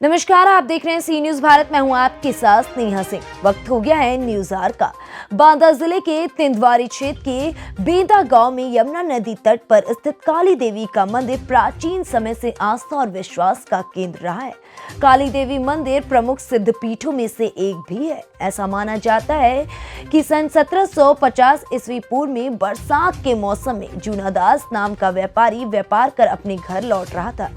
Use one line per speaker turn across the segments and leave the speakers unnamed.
नमस्कार, आप देख रहे हैं सी न्यूज भारत। मैं हूं आपके साथ स्नेहा सिंह। वक्त हो गया है न्यूज आवर का। बांदा जिले के तिंदवारी क्षेत्र के बेंदा गांव में यमुना नदी तट पर स्थित काली देवी का मंदिर प्राचीन समय से आस्था और विश्वास का केंद्र रहा है। काली देवी मंदिर प्रमुख सिद्धपीठों में से एक भी है। ऐसा माना जाता है कि सन 1750 ईस्वी पूर्व में बरसात के मौसम में जूनादास नाम का व्यापारी व्यापार कर अपने घर लौट रहा था।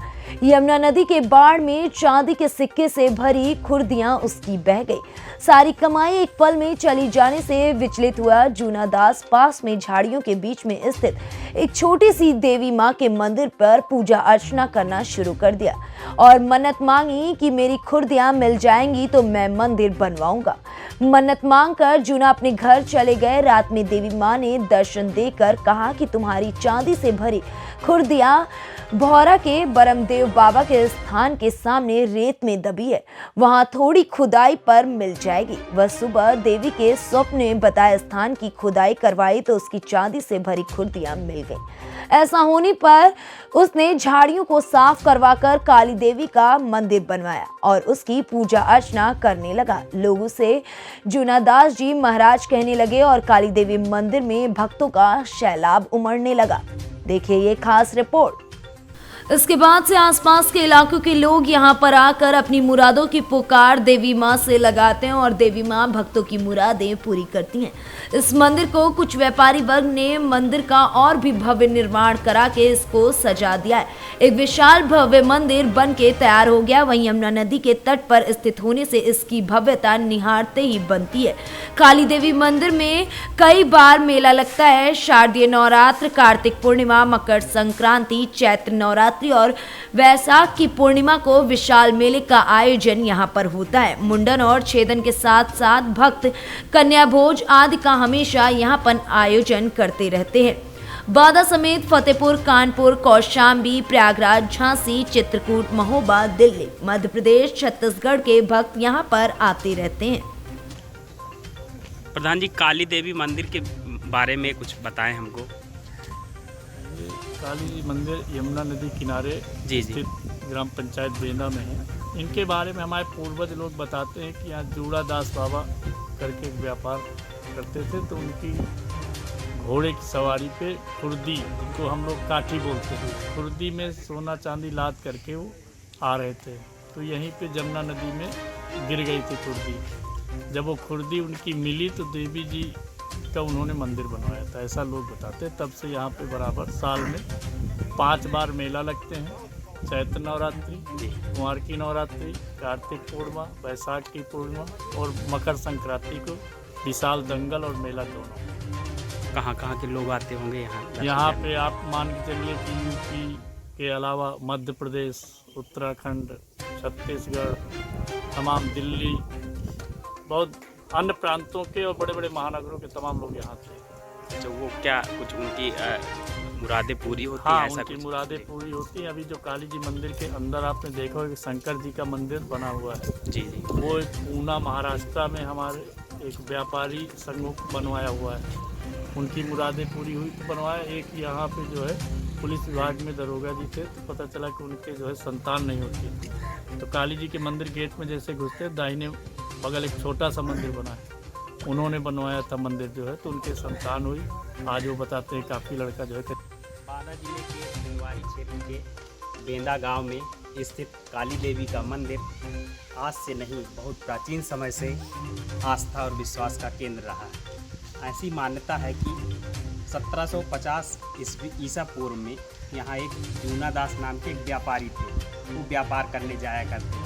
यमुना नदी के बाढ़ में चांदी के सिक्के से भरी खुर्दियां उसकी बह गई। सारी कमाई एक पल में चली जाने से विचलित हुआ जूनादास पास में झाड़ियों के बीच में स्थित एक छोटी सी देवी मां के मंदिर पर पूजा अर्चना करना शुरू कर दिया और मन्नत मांगी कि मेरी खुर्दियां मिल जाएंगी तो मैं मंदिर बनवाऊंगा। मन्नत मांगकर जूना अपने घर चले गए। रात में देवी मां ने दर्शन देकर कहा कि तुम्हारी चांदी से भरी खुर्दियां भौरा के बरमदेव बाबा के स्थान के सामने रेत में दबी है, वहां थोड़ी खुदाई पर मिल जाएगी। वह सुबह देवी के स्वप्न में बताए स्थान की खुदाई करवाई तो उसकी चांदी से भरी खुर्दियां मिल गई। ऐसा होने पर उसने झाड़ियों को साफ करवाकर काली देवी का मंदिर बनवाया और उसकी पूजा अर्चना करने लगा। लोग उसे जूनादास जी महाराज कहने लगे और काली देवी मंदिर में भक्तों का सैलाब उमड़ने लगा। देखिए ये खास रिपोर्ट। इसके बाद से आसपास के इलाकों के लोग यहां पर आकर अपनी मुरादों की पुकार देवी मां से लगाते हैं और देवी मां भक्तों की मुरादें पूरी करती हैं। इस मंदिर को कुछ व्यापारी वर्ग ने मंदिर का और भी भव्य निर्माण करा के इसको सजा दिया है। एक विशाल भव्य मंदिर बन के तैयार हो गया। वहीं यमुना नदी के तट पर स्थित होने से इसकी भव्यता निहारते ही बनती है। काली देवी मंदिर में कई बार मेला लगता है। शारदीय नवरात्र, कार्तिक पूर्णिमा, मकर संक्रांति, चैत्र नवरात्र और वैशाख की पूर्णिमा को विशाल मेले का आयोजन यहाँ पर होता है। मुंडन और छेदन के साथ साथ भक्त कन्या भोज आदि का हमेशा यहाँ पर आयोजन करते रहते हैं। बांदा समेत फतेहपुर, कानपुर, कौशाम्बी, प्रयागराज, झांसी, चित्रकूट, महोबा, दिल्ली, मध्य प्रदेश, छत्तीसगढ़ के भक्त यहाँ पर आते रहते हैं।
प्रधान जी, काली देवी मंदिर के बारे में कुछ बताएं हमको।
काली मंदिर यमुना नदी किनारे स्थित ग्राम पंचायत बेंदा में है। इनके बारे में हमारे पूर्वज लोग बताते हैं कि यहाँ जूड़ादास बाबा करके एक व्यापार करते थे, तो उनकी घोड़े की सवारी पे खुर्दी, जिनको हम लोग काठी बोलते हैं, खुर्दी में सोना चांदी लाद करके वो आ रहे थे। तो यहीं पे यमुना नदी में गिर गई थी खुर्दी। जब वो खुर्दी उनकी मिली तो देवी जी का उन्होंने मंदिर बनवाया था, ऐसा लोग बताते हैं। तब से यहाँ पे बराबर साल में 5 बार मेला लगते हैं। चैत्र नवरात्रि, कुंवार की नवरात्रि, कार्तिक पूर्णिमा, वैशाख की पूर्णिमा और मकर संक्रांति को विशाल दंगल और मेला दोनों।
कहाँ के लोग आते होंगे
यहाँ पे आप मान के चलिए कि यूपी के अलावा मध्य प्रदेश, उत्तराखंड, छत्तीसगढ़, तमाम दिल्ली, बहुत अन्य प्रांतों के और बड़े बड़े महानगरों के तमाम लोग यहाँ थे।
अच्छा, वो क्या कुछ उनकी मुरादें पूरी होती हैं?
हाँ,
ऐसा
उनकी
कुछ
मुरादें पूरी होती हैं। अभी जो काली जी मंदिर के अंदर आपने देखा होगा शंकर जी का मंदिर बना हुआ है।
जी।
वो एक पूना महाराष्ट्र में हमारे एक व्यापारी संघ बनवाया हुआ है। उनकी मुरादें पूरी हुई तो बनवाया। एक यहाँ पे जो है पुलिस विभाग में दरोगा जी थे, तो पता चला कि उनके जो है संतान नहीं होती। तो काली जी के मंदिर गेट में जैसे घुसते दाहिने बगल एक छोटा सा मंदिर बना है, उन्होंने बनवाया था मंदिर जो है, तो उनके संतान हुई। आज वो बताते हैं काफ़ी लड़का जो है।
बांदा जिले के तिंदवारी क्षेत्र के बेंदा गांव में स्थित काली देवी का मंदिर आज से नहीं, बहुत प्राचीन समय से आस्था और विश्वास का केंद्र रहा है। ऐसी मान्यता है कि 1750 ईसा पूर्व में यहाँ एक जूनादास नाम के एक व्यापारी थे। वो व्यापार करने जाया करते थे।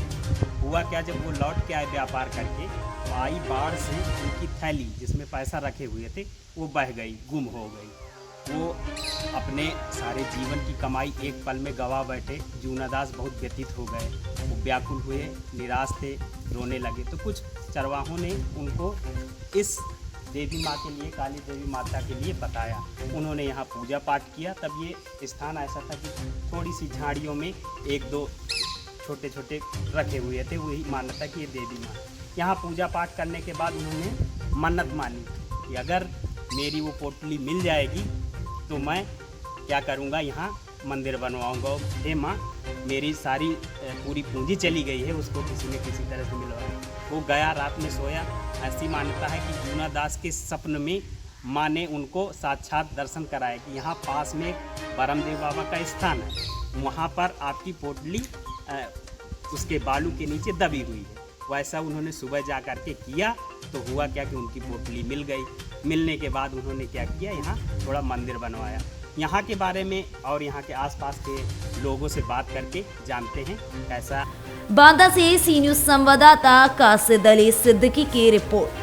हुआ क्या, जब वो लौट के आए व्यापार करके, तो आई बाढ़ से उनकी थैली जिसमें पैसा रखे हुए थे वो बह गई, गुम हो गई। वो अपने सारे जीवन की कमाई एक पल में गंवा बैठे। जूनादास बहुत व्यतीत हो गए, वो व्याकुल हुए, निराश थे, रोने लगे। तो कुछ चरवाहों ने उनको इस देवी माँ के लिए, काली देवी माता के लिए बताया। उन्होंने यहाँ पूजा पाठ किया। तब ये स्थान ऐसा था कि थोड़ी सी झाड़ियों में 1-2 छोटे छोटे रखे हुए थे। वही मान्यता कि ये देवी माँ। यहाँ पूजा पाठ करने के बाद उन्होंने मन्नत मानी कि अगर मेरी वो पोटली मिल जाएगी तो मैं क्या करूँगा, यहाँ मंदिर बनवाऊंगा। हे माँ, मेरी सारी पूरी पूंजी चली गई है, उसको किसी ने किसी तरह से मिलवाया। वो गया, रात में सोया। ऐसी मान्यता है कि जूना दास के सपन में माँ ने उनको साक्षात दर्शन कराया कि यहाँ पास में बरमदेव बाबा का स्थान है, वहाँ पर आपकी पोटली उसके बालू के नीचे दबी हुई है। वैसा उन्होंने सुबह जा कर के किया तो हुआ क्या कि उनकी पोटली मिल गई। मिलने के बाद उन्होंने क्या किया, यहाँ थोड़ा मंदिर बनवाया। यहाँ के बारे में और यहाँ के आसपास के लोगों से बात करके जानते हैं कैसा।
बांदा से सी न्यूज संवाददाता कासिद अली सिद्दीकी की रिपोर्ट।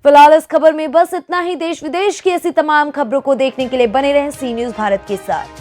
फिलहाल इस खबर में बस इतना ही। देश विदेश की ऐसी तमाम खबरों को देखने के लिए बने रहें सी न्यूज भारत के साथ।